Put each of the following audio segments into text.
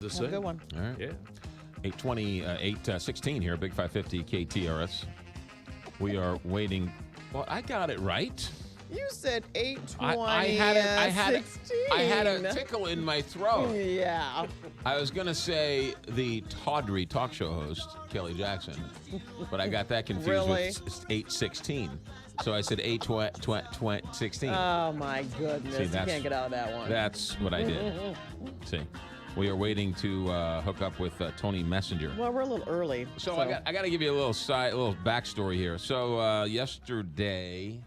This a good one. All right. Yeah. 8:16 here, Big 550 KTRS. We are waiting. Well, I got it right. You said 8:20. I had a tickle in my throat. Yeah. I was going to say the tawdry talk show host, Kelly Jackson, but I got that confused Really? with 8:16. So I said 8:16. Oh, my goodness. See, You can't get out of that one. That's what I did. See, we are waiting to hook up with Tony Messenger. Well, we're a little early. So I got to give you a little backstory here. So yesterday,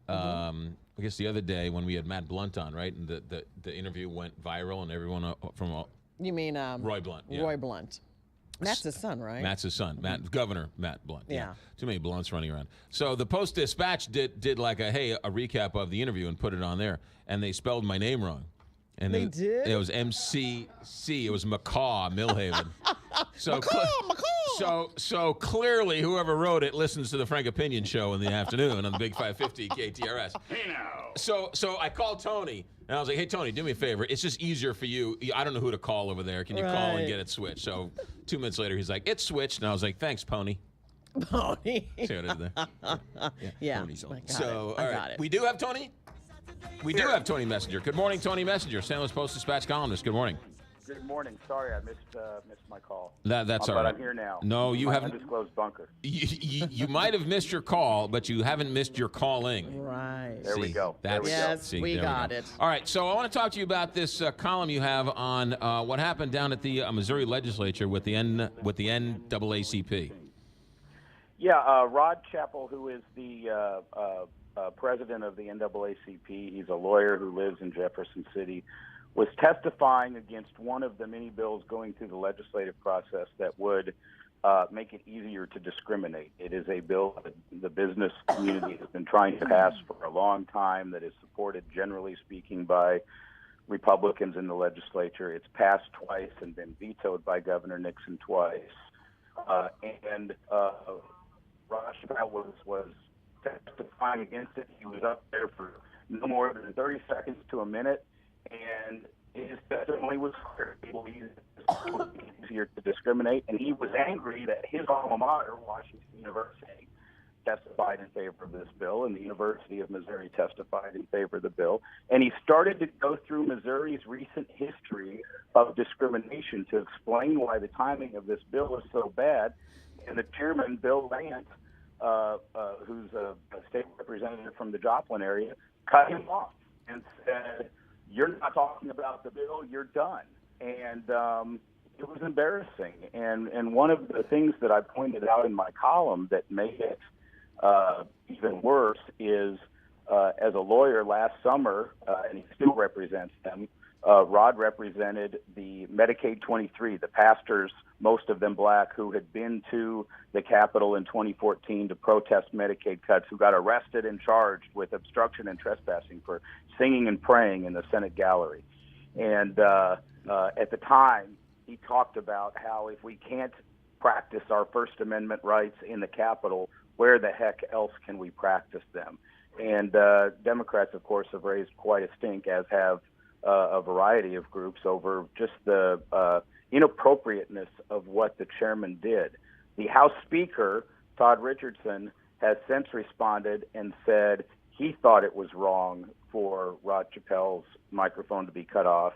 I guess the other day when we had Matt Blunt on, right, and the interview went viral, and everyone from You mean Roy Blunt. Yeah. Roy Blunt. Matt's his son, right? Matt's his son, Governor Matt Blunt. Yeah. Too many Blunts running around. So the Post-Dispatch did like a recap of the interview and put it on there, and they spelled my name wrong. And They did? It was MCC. It was McGraw Millhaven. So McGraw. So clearly, whoever wrote it listens to the Frank Opinion Show in the afternoon on the Big 550 KTRS. Hey now. So I called Tony, and I was like, hey, Tony, do me a favor. It's just easier for you. I don't know who to call over there. Can you call and Right. get it switched? So 2 minutes later, he's like, it's switched. And I was like, thanks, Pony. Pony. See what I did there? Yeah. Pony's on. I got So, it. I all right. got it. We do have Tony? We do have Tony Messenger. Good morning, Tony Messenger, San Luis Post-Dispatch columnist. Good morning. Good morning. Sorry, I missed my call. That's all but right. I'm here now. No, you My haven't. undisclosed bunker. You might have missed your call, but you haven't missed your calling. Right. There we go. That's, There we go. Yes, see, we there got go. it. All right, so I want to talk to you about this column you have on what happened down at the Missouri legislature with the NAACP. Yeah, Rod Chappell, who is the president of the NAACP, he's a lawyer who lives in Jefferson City, was testifying against one of the many bills going through the legislative process that would make it easier to discriminate. It is a bill that the business community has been trying to pass for a long time, that is supported, generally speaking, by Republicans in the legislature. It's passed twice and been vetoed by Governor Nixon twice. And Rod Chappell was testifying against it. He was up there for no more than 30 seconds to a minute, and his testimony was clear. He believes it's easier to discriminate, and he was angry that his alma mater, Washington University, testified in favor of this bill, and the University of Missouri testified in favor of the bill. And he started to go through Missouri's recent history of discrimination to explain why the timing of this bill is so bad. And the chairman, Bill Lance, who's a state representative from the Joplin area, cut him off and said, "You're not talking about the bill, you're done." And it was embarrassing. And one of the things that I pointed out in my column that made it even worse is, as a lawyer last summer, and he still represents them, Rod represented the Medicaid 23, the pastors, most of them black, who had been to the Capitol in 2014 to protest Medicaid cuts, who got arrested and charged with obstruction and trespassing for singing and praying in the Senate gallery. And at the time, he talked about how if we can't practice our First Amendment rights in the Capitol, where the heck else can we practice them? And Democrats, of course, have raised quite a stink, as have a variety of groups, over just the inappropriateness of what the chairman did. The House Speaker, Todd Richardson, has since responded and said he thought it was wrong for Rod Chappell's microphone to be cut off,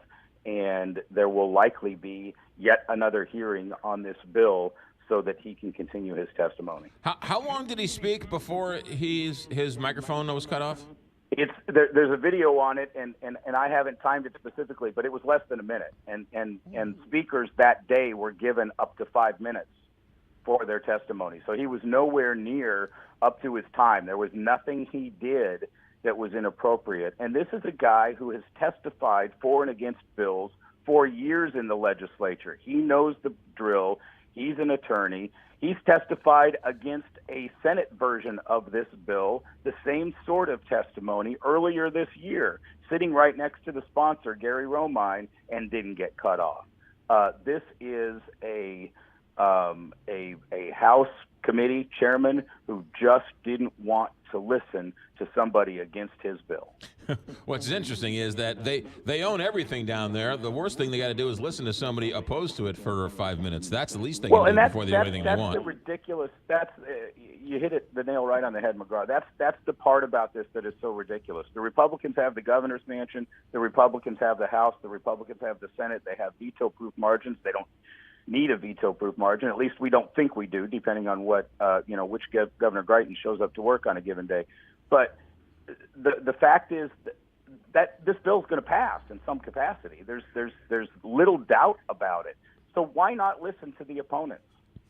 and there will likely be yet another hearing on this bill so that he can continue his testimony. How long did he speak before his microphone was cut off? There's a video on it, and I haven't timed it specifically, but it was less than a minute. And speakers that day were given up to 5 minutes for their testimony. So he was nowhere near up to his time. There was nothing he did that was inappropriate. And this is a guy who has testified for and against bills for years in the legislature. He knows the drill. He's an attorney. He's testified against a Senate version of this bill, the same sort of testimony earlier this year, sitting right next to the sponsor, Gary Romine, and didn't get cut off. This is a House committee chairman who just didn't want to listen to somebody against his bill. What's interesting is that they own everything down there. The worst thing they got to do is listen to somebody opposed to it for 5 minutes. That's the least they can do before they do anything they want. That's the ridiculous. You hit the nail right on the head, McGraw. That's the part about this that is so ridiculous. The Republicans have the governor's mansion. The Republicans have the House. The Republicans have the Senate. They have veto-proof margins. They don't need a veto-proof margin. At least we don't think we do, depending on what which Governor Greitens shows up to work on a given day. But the fact is that this bill is going to pass in some capacity. There's little doubt about it. So why not listen to the opponents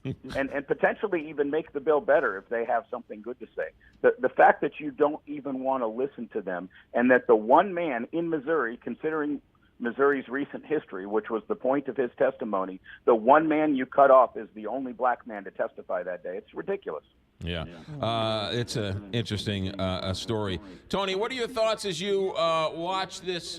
and potentially even make the bill better if they have something good to say? The fact that you don't even want to listen to them, and that the one man in Missouri, considering Missouri's recent history, which was the point of his testimony, the one man you cut off is the only black man to testify that day. It's ridiculous. Yeah, it's an interesting story. Tony, what are your thoughts as you watch this?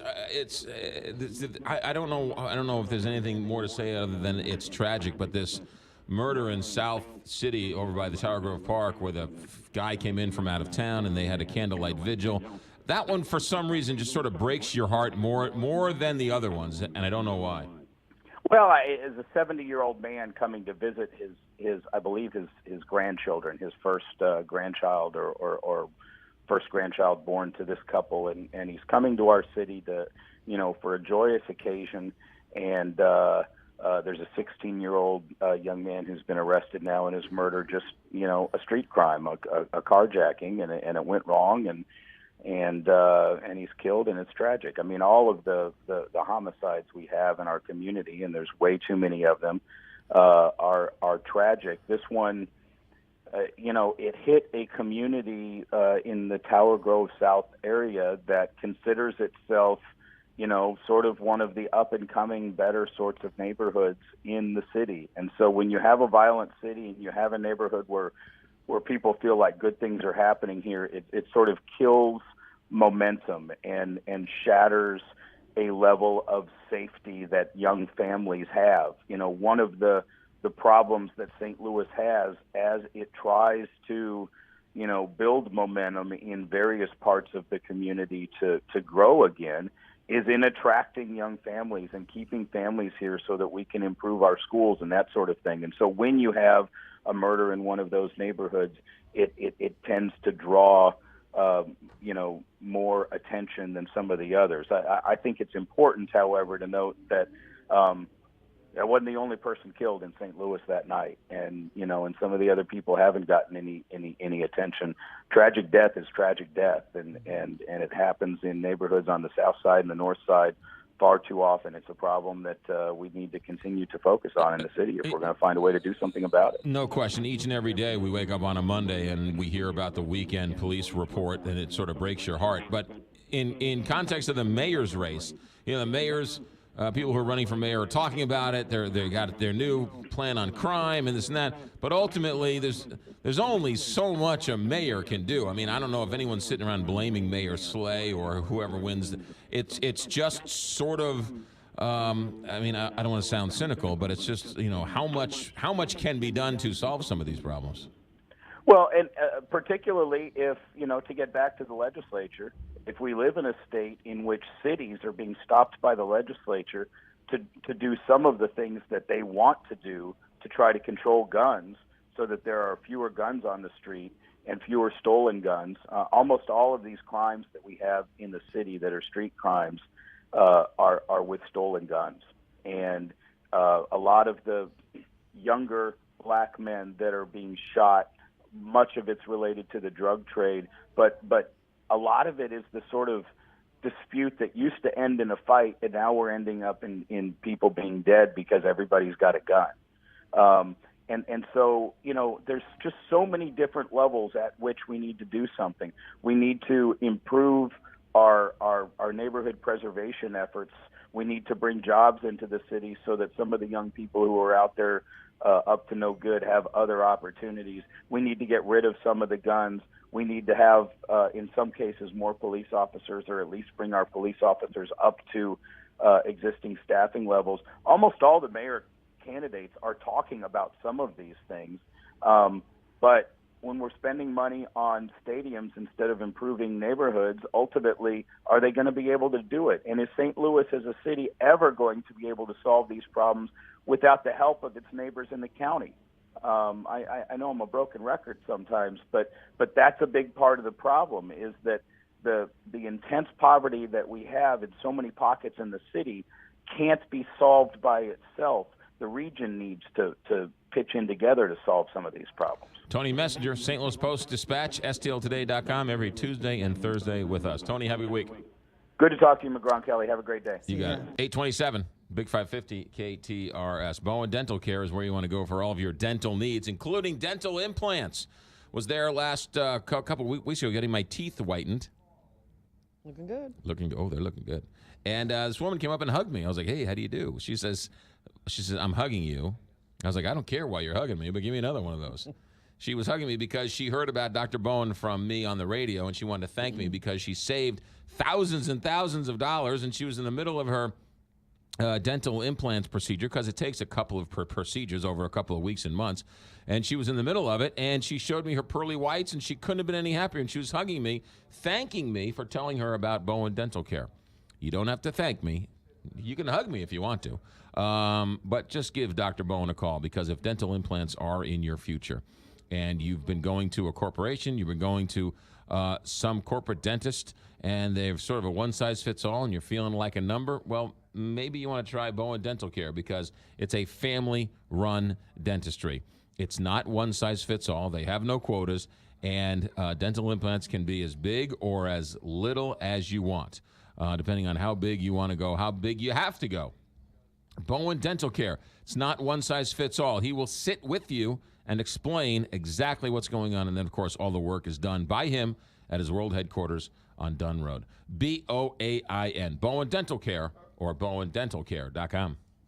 I don't know. I don't know if there's anything more to say other than it's tragic. But this murder in South City over by the Tower Grove Park, where the guy came in from out of town and they had a candlelight vigil. That one, for some reason, just sort of breaks your heart more than the other ones, and I don't know why. Well, as a 70-year-old man coming to visit his I believe his grandchildren, his first grandchild or first grandchild born to this couple, and he's coming to our city to, for a joyous occasion, and there's a 16-year-old young man who's been arrested now in his murder, just a street crime, a carjacking, and it went wrong, and he's killed, and it's tragic. I mean, all of the homicides we have in our community, and there's way too many of them, are tragic. This one, it hit a community in the Tower Grove South area that considers itself, sort of one of the up-and-coming better sorts of neighborhoods in the city. And so when you have a violent city and you have a neighborhood where people feel like good things are happening here, it sort of kills momentum and shatters a level of safety that young families have. One of the problems that St. Louis has as it tries to, build momentum in various parts of the community to grow again is in attracting young families and keeping families here so that we can improve our schools and that sort of thing. And so when you have a murder in one of those neighborhoods, it tends to draw more attention than some of the others. I think it's important, however, to note that I wasn't the only person killed in St. Louis that night, and and some of the other people haven't gotten any attention. Tragic death is tragic death, and it happens in neighborhoods on the south side and the north side far too often. It's a problem that we need to continue to focus on in the city if we're going to find a way to do something about it. No question. Each and every day we wake up on a Monday and we hear about the weekend police report, and it sort of breaks your heart. But in context of the mayor's race, the mayor's people who are running for mayor are talking about it. They got their new plan on crime and this and that. But ultimately, there's only so much a mayor can do. I mean, I don't know if anyone's sitting around blaming Mayor Slay or whoever wins. It's just sort of. I don't want to sound cynical, but it's just how much can be done to solve some of these problems. Well, and particularly if, to get back to the legislature, if we live in a state in which cities are being stopped by the legislature to do some of the things that they want to do to try to control guns so that there are fewer guns on the street and fewer stolen guns, almost all of these crimes that we have in the city that are street crimes are with stolen guns. And a lot of the younger black men that are being shot, much of it's related to the drug trade, but a lot of it is the sort of dispute that used to end in a fight, and now we're ending up in people being dead because everybody's got a gun. And so, there's just so many different levels at which we need to do something. We need to improve our neighborhood preservation efforts. We need to bring jobs into the city so that some of the young people who are out there up to no good have other opportunities. We need to get rid of some of the guns. We need to have, in some cases, more police officers, or at least bring our police officers up to existing staffing levels. Almost all the mayor candidates are talking about some of these things. But when we're spending money on stadiums instead of improving neighborhoods, ultimately, are they going to be able to do it? And is St. Louis as a city ever going to be able to solve these problems without the help of its neighbors in the county? I know I'm a broken record sometimes, but that's a big part of the problem, is that the intense poverty that we have in so many pockets in the city can't be solved by itself. The region needs to pitch in together to solve some of these problems. Tony Messenger, St. Louis Post-Dispatch, STLtoday.com, every Tuesday and Thursday with us. Tony, have a good week. Good to talk to you, McGraw and Kelly. Have a great day. You got it. 827, Big 550, KTRS. Bowen Dental Care is where you want to go for all of your dental needs, including dental implants. Was there last couple weeks ago getting my teeth whitened. Looking good. They're looking good. And this woman came up and hugged me. I was like, hey, how do you do? She says, I'm hugging you. I was like, I don't care why you're hugging me, but give me another one of those. She was hugging me because she heard about Dr. Bowen from me on the radio, and she wanted to thank me because she saved thousands and thousands of dollars, and she was in the middle of her dental implants procedure, because it takes a couple of procedures over a couple of weeks and months, and she was in the middle of it, and she showed me her pearly whites, and she couldn't have been any happier, and she was hugging me, thanking me for telling her about Bowen Dental Care. You don't have to thank me. You can hug me if you want to, but just give Dr. Bowen a call, because if dental implants are in your future, and you've been going to a corporation, you've been going to some corporate dentist, and they're sort of a one-size-fits-all, and you're feeling like a number, well, maybe you want to try Bowen Dental Care, because it's a family-run dentistry. It's not one-size-fits-all. They have no quotas, and dental implants can be as big or as little as you want, depending on how big you want to go, how big you have to go. Bowen Dental Care. It's not one-size-fits-all. He will sit with you and explain exactly what's going on. And then, of course, all the work is done by him at his world headquarters on Dunn Road. Boain, Bowen Dental Care, or BowenDentalCare.com.